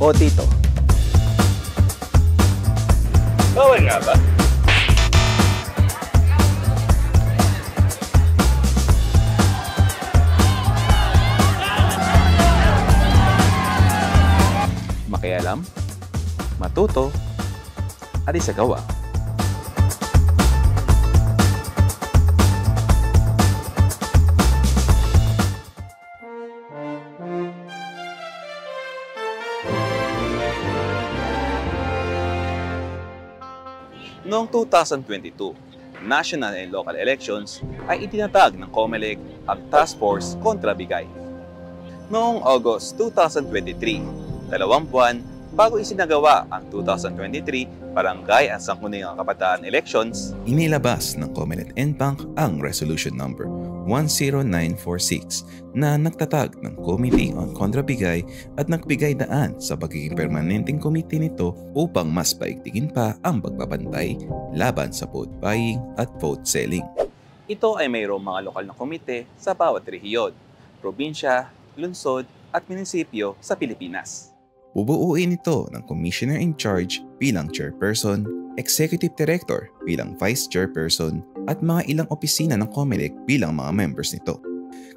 O Tito? Bawal nga ba? Makialam, matuto, at isagawa. Noong 2022, national and local elections ay itinatag ng COMELEC ang Task Force kontra Bigay. Noong August 2023, 2 buwan bago isinagawa ang 2023 Barangay at Sangguniang Kabataan Elections, inilabas ng COMELEC NPANC ang Resolution Number 10946 na nagtatag ng Committee on Kontra Bigay at nagbigay daan sa pagiging permanenteng committee nito upang mas paigtingin pa ang pagbabantay laban sa vote buying at vote selling. Ito ay mayroong mga lokal na komite sa bawat rehiyon, probinsya, lungsod at munisipyo sa Pilipinas. Bubuuin ito ng Commissioner in Charge bilang Chairperson, Executive Director bilang Vice Chairperson at mga ilang opisina ng COMELEC bilang mga members nito.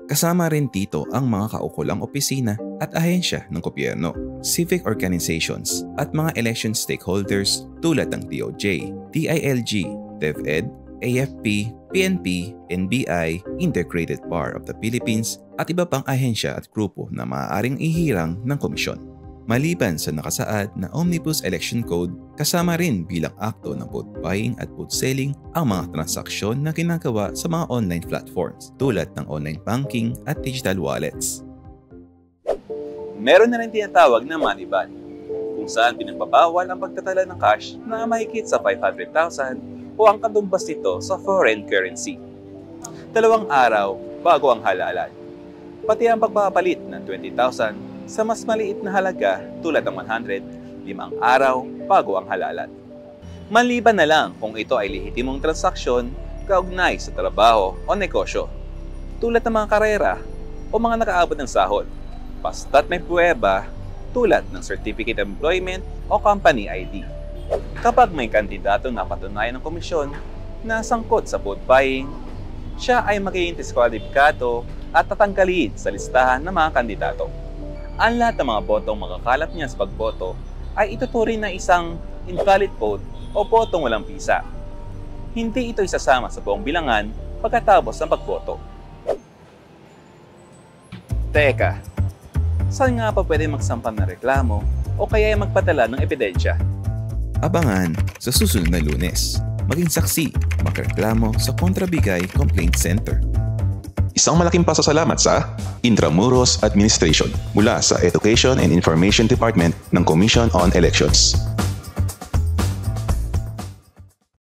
Kasama rin dito ang mga kaukulang opisina at ahensya ng gobyerno, civic organizations at mga election stakeholders tulad ng DOJ, DILG, DepEd, AFP, PNP, NBI, Integrated Bar of the Philippines at iba pang ahensya at grupo na maaaring ihirang ng komisyon. Maliban sa nakasaad na Omnibus Election Code, kasama rin bilang akto ng vote buying at vote selling ang mga transaksyon na ginagawa sa mga online platforms tulad ng online banking at digital wallets. Meron na rin tinatawag na money ban, kung saan pinagbabawal ang pagtatala ng cash na mahigit sa 500,000 o ang katumbas nito sa foreign currency. 2 araw bago ang halalan, pati ang pagpapalit ng 20,000 sa mas maliit na halaga tulad ng 100, 5 araw bago ang halalan. Maliban na lang kung ito ay lehitimong transaksyon kaugnay sa trabaho o negosyo, tulad ng mga karera o mga nakaabot ng sahod, basta't may pruweba tulad ng Certificate of Employment o Company ID. Kapag may kandidato na patunayan ng komisyon na sangkot sa vote buying, siya ay magiging diskwalipikado at tatanggalin sa listahan ng mga kandidato. Ang lahat ng mga botong makakalat niya sa pagboto ay ituturing na isang invalid vote o botong walang bisa. Hindi ito isasama sa buong bilangan pagkatapos ng pagboto. Teka, saan nga pa pwede magsampan ng reklamo o kaya magpadala ng ebidensya? Abangan sa susunod na Lunes. Maging saksi, magreklamo sa Kontra Bigay Complaint Center. Isang malaking pasasalamat sa Intramuros Administration mula sa Education and Information Department ng Commission on Elections.